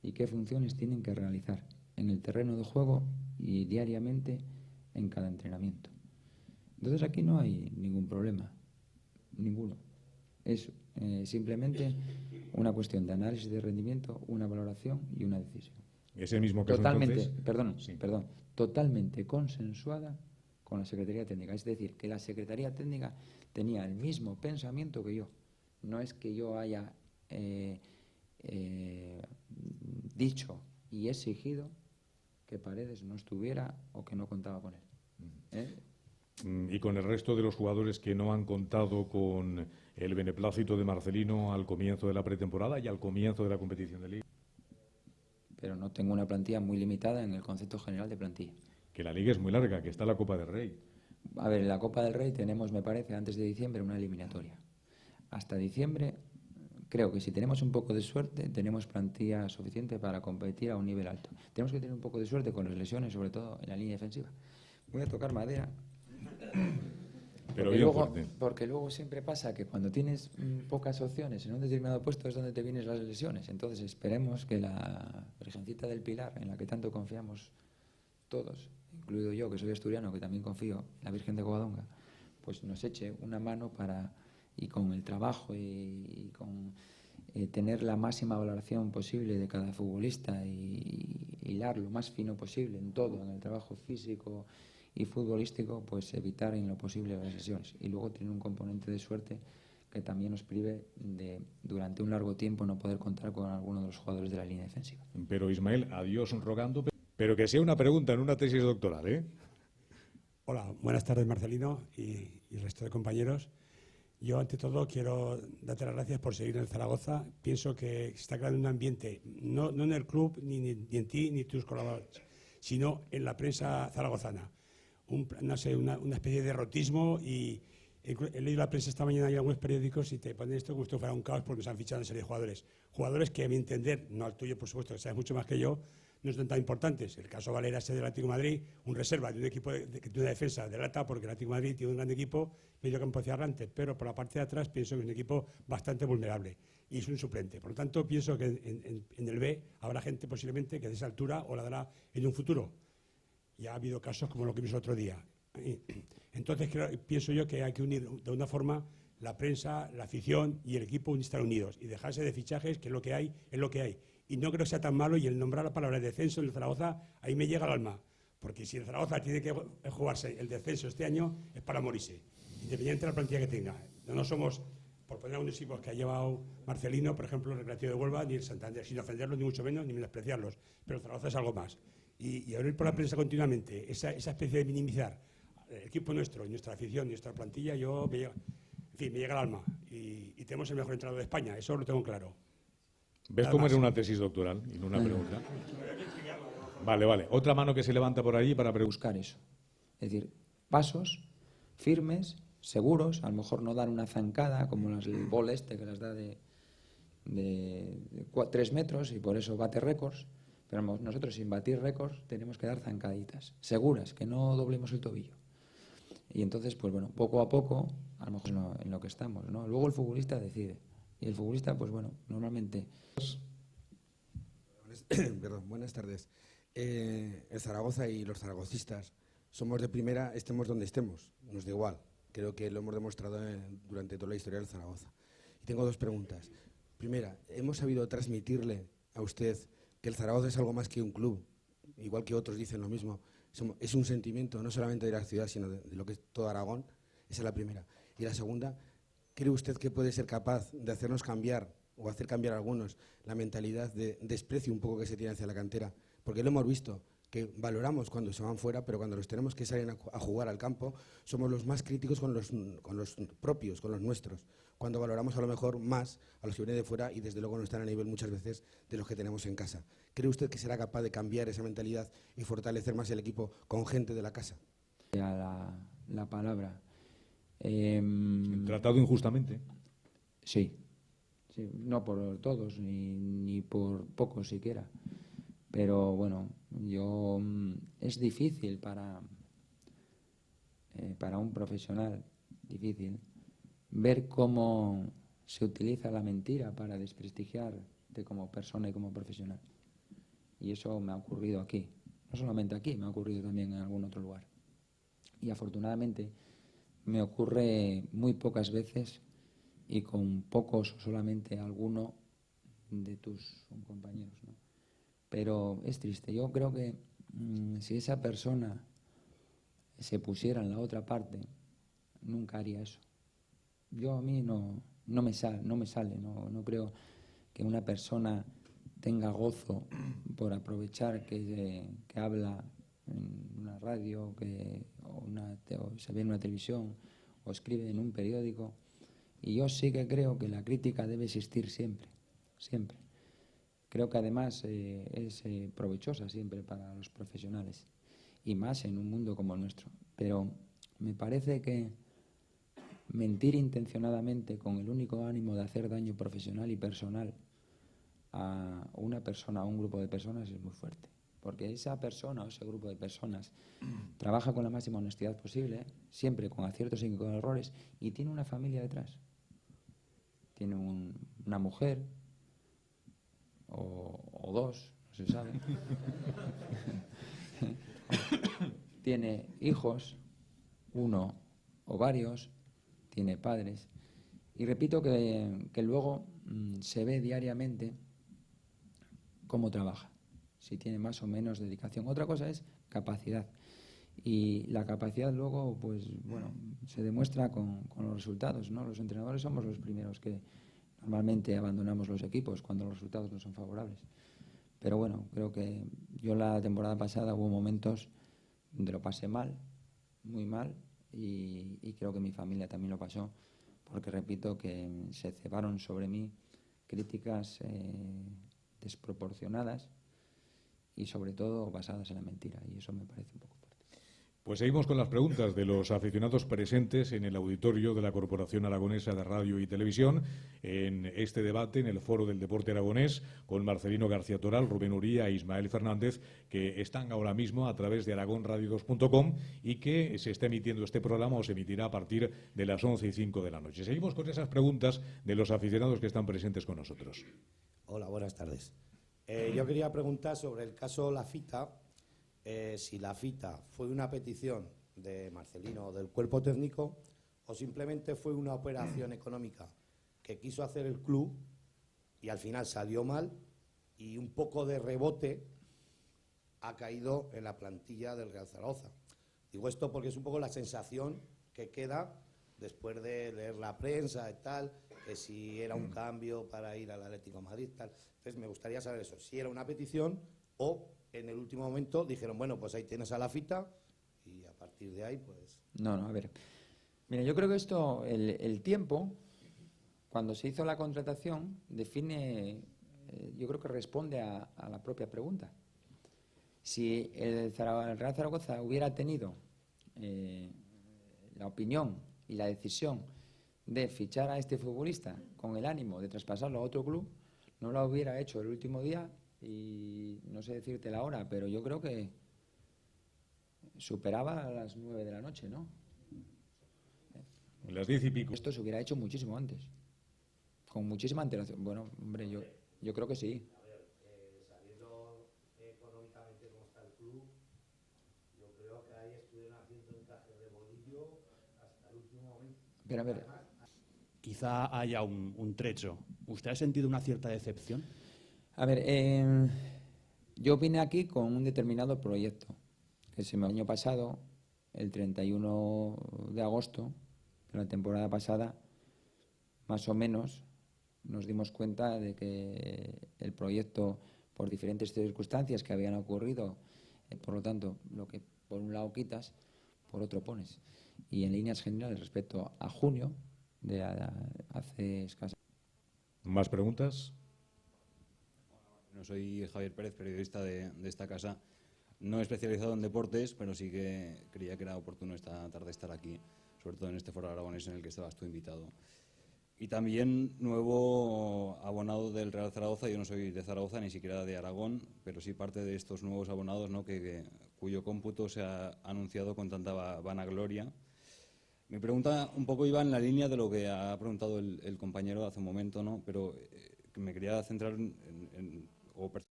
y qué funciones tienen que realizar en el terreno de juego y diariamente en cada entrenamiento. Entonces aquí no hay ningún problema, ninguno. Es simplemente una cuestión de análisis de rendimiento, una valoración y una decisión. ¿Es el mismo caso Totalmente, entonces? Sí. totalmente consensuada con la Secretaría Técnica. Es decir, que la Secretaría Técnica tenía el mismo pensamiento que yo. No es que yo haya dicho y exigido que Paredes no estuviera o que no contaba con él. Y con el resto de los jugadores que no han contado con el beneplácito de Marcelino al comienzo de la pretemporada y al comienzo de la competición de Liga. Pero no tengo una plantilla muy limitada en el concepto general de plantilla. Que la Liga es muy larga, que está la Copa del Rey. A ver, en la Copa del Rey tenemos, me parece, antes de diciembre una eliminatoria. Hasta diciembre, creo que si tenemos un poco de suerte, tenemos plantilla suficiente para competir a un nivel alto. Tenemos que tener un poco de suerte con las lesiones, sobre todo en la línea defensiva. Voy a tocar madera. Pero bien fuerte. Porque luego siempre pasa que cuando tienes pocas opciones en un determinado puesto es donde te vienen las lesiones. Entonces esperemos que la Virgencita del Pilar, en la que tanto confiamos todos, incluido yo, que soy asturiano, que también confío en la Virgen de Covadonga, pues nos eche una mano para, y con el trabajo y con tener la máxima valoración posible de cada futbolista y hilar lo más fino posible en todo, en el trabajo físico y futbolístico, pues evitar en lo posible las lesiones. Y luego tener un componente de suerte que también nos prive de, durante un largo tiempo, no poder contar con alguno de los jugadores de la línea defensiva. Pero Ismael, adiós rogando, pero que sea una pregunta en una tesis doctoral, ¿eh? Hola, buenas tardes Marcelino y el resto de compañeros. Yo ante todo quiero darte las gracias por seguir en Zaragoza. Pienso que se está creando un ambiente, no en el club, ni en ti, ni tus colaboradores, sino en la prensa zaragozana. Una especie de derrotismo y he leído la prensa esta mañana y algunos periódicos y te ponen esto como si fuera un caos porque nos han fichado una serie de jugadores. Jugadores que a mi entender, no al tuyo por supuesto, que sabes mucho más que yo, no son tan importantes. El caso Valera es del Atlético de Madrid, un reserva de un equipo de una defensa de lata, porque el Atlético de Madrid tiene un gran equipo, medio campo hacia adelante, pero por la parte de atrás pienso que es un equipo bastante vulnerable y es un suplente. Por lo tanto, pienso que en el B habrá gente posiblemente que de esa altura o la dará en un futuro. Ya ha habido casos como lo que vimos el otro día. Entonces pienso yo que hay que unir de una forma la prensa, la afición y el equipo estar unidos y dejarse de fichajes, que es lo que hay, es lo que hay. Y no creo que sea tan malo, y el nombrar la palabra descenso en el Zaragoza, ahí me llega al alma. Porque si el Zaragoza tiene que jugarse el descenso este año, es para morirse, independientemente de la plantilla que tenga. No somos, por poner unos equipos que ha llevado Marcelino, por ejemplo, el Recreativo de Huelva, ni el Santander, sin ofenderlos, ni mucho menos, ni menospreciarlos. Pero el Zaragoza es algo más. Y abrir por la prensa continuamente esa especie de minimizar el equipo nuestro, nuestra afición, nuestra plantilla, me llega al alma. Y tenemos el mejor entrenador de España, eso lo tengo claro. ¿Ves cómo era una tesis doctoral y no una pregunta? Vale. Otra mano que se levanta por ahí para buscar eso. Es decir, pasos firmes, seguros, a lo mejor no dar una zancada como el bol que las da de 3 metros y por eso bate récords. Pero nosotros sin batir récords tenemos que dar zancaditas, seguras, que no doblemos el tobillo. Y entonces, pues bueno, poco a poco, a lo mejor en lo que estamos, ¿no? Luego el futbolista decide. Y el futbolista, pues bueno, normalmente... Perdón, buenas tardes. El Zaragoza y los zaragocistas somos de primera, estemos donde estemos, nos da igual. Creo que lo hemos demostrado durante toda la historia del Zaragoza. Y tengo dos preguntas. Primera, ¿hemos sabido transmitirle a usted que el Zaragoza es algo más que un club? Igual que otros dicen lo mismo. Es un sentimiento no solamente de la ciudad, sino de lo que es todo Aragón. Esa es la primera. Y la segunda, ¿cree usted que puede ser capaz de hacernos cambiar, o hacer cambiar a algunos, la mentalidad de desprecio un poco que se tiene hacia la cantera? Porque lo hemos visto, que valoramos cuando se van fuera, pero cuando los tenemos que salir a jugar al campo, somos los más críticos con los propios, con los nuestros. Cuando valoramos a lo mejor más a los que vienen de fuera y desde luego no están a nivel muchas veces de los que tenemos en casa. ¿Cree usted que será capaz de cambiar esa mentalidad y fortalecer más el equipo con gente de la casa? La palabra. Tratado injustamente. Sí, no por todos, ni por pocos siquiera. Pero bueno, es difícil para un profesional, difícil, ver cómo se utiliza la mentira para desprestigiarte como persona y como profesional. Y eso me ha ocurrido aquí. No solamente aquí, me ha ocurrido también en algún otro lugar. Y afortunadamente me ocurre muy pocas veces y con pocos o solamente alguno de tus compañeros, ¿no? Pero es triste. Yo creo que si esa persona se pusiera en la otra parte, nunca haría eso. A mí no me sale, no creo que una persona tenga gozo por aprovechar que habla en una radio o se ve en una televisión o escribe en un periódico. Y yo sí que creo que la crítica debe existir siempre, siempre. Creo que además es provechosa siempre para los profesionales y más en un mundo como el nuestro. Pero me parece que mentir intencionadamente con el único ánimo de hacer daño profesional y personal a una persona, a un grupo de personas, es muy fuerte. Porque esa persona o ese grupo de personas trabaja con la máxima honestidad posible, siempre con aciertos y con errores, y tiene una familia detrás. Tiene una mujer o dos, no se sabe. Tiene hijos, uno o varios, tiene padres. Y repito que luego se ve diariamente cómo trabaja, si tiene más o menos dedicación. Otra cosa es capacidad. Y la capacidad luego, pues bueno, se demuestra con los resultados, ¿no? Los entrenadores somos los primeros que normalmente abandonamos los equipos cuando los resultados no son favorables. Pero bueno, creo que yo la temporada pasada hubo momentos donde lo pasé mal, muy mal, y creo que mi familia también lo pasó, porque repito que se cebaron sobre mí críticas desproporcionadas y sobre todo basadas en la mentira, y eso me parece un poco fuerte. Pues seguimos con las preguntas de los aficionados presentes en el auditorio de la Corporación Aragonesa de Radio y Televisión en este debate en el Foro del Deporte Aragonés con Marcelino García Toral, Rubén Uría e Ismael Fernández, que están ahora mismo a través de aragonradio2.com y que se está emitiendo este programa o se emitirá a partir de las 11:05 de la noche. Seguimos con esas preguntas de los aficionados que están presentes con nosotros. Hola, buenas tardes. Yo quería preguntar sobre el caso La Fita. Si la FITA fue una petición de Marcelino o del cuerpo técnico o simplemente fue una operación económica que quiso hacer el club y al final salió mal y un poco de rebote ha caído en la plantilla del Real Zaragoza. Digo esto porque es un poco la sensación que queda después de leer la prensa y tal, que si era un cambio para ir al Atlético de Madrid, tal. Entonces me gustaría saber eso, si era una petición o en el último momento dijeron, bueno, pues ahí tienes a La Fita y a partir de ahí, pues... No, a ver. Mira, yo creo que esto, el tiempo, cuando se hizo la contratación, define, yo creo que responde a la propia pregunta. Si el Real Zaragoza hubiera tenido la opinión y la decisión de fichar a este futbolista con el ánimo de traspasarlo a otro club, no lo hubiera hecho el último día. Y no sé decirte la hora, pero yo creo que superaba a las 9 de la noche, ¿no? Las 10 y pico. Esto se hubiera hecho muchísimo antes, con muchísima antelación. Bueno, hombre, yo creo que sí. A ver, sabiendo económicamente cómo está el club, yo creo que ahí estuvieron haciendo encaje de bolillo hasta el último momento. Pero a ver, quizá haya un trecho. ¿Usted ha sentido una cierta decepción? A ver, yo vine aquí con un determinado proyecto, que el año pasado, el 31 de agosto de la temporada pasada, más o menos, nos dimos cuenta de que el proyecto, por diferentes circunstancias que habían ocurrido, por lo tanto, lo que por un lado quitas, por otro pones. Y en líneas generales, respecto a junio, de hace escasa. ¿Más preguntas? No soy Javier Pérez, periodista de esta casa, no especializado en deportes, pero sí que creía que era oportuno esta tarde estar aquí, sobre todo en este foro aragonés en el que estabas tú invitado. Y también nuevo abonado del Real Zaragoza. Yo no soy de Zaragoza, ni siquiera de Aragón, pero sí parte de estos nuevos abonados, ¿no? cuyo cómputo se ha anunciado con tanta vanagloria. Mi pregunta un poco iba en la línea de lo que ha preguntado el compañero hace un momento, ¿no? Pero me quería centrar o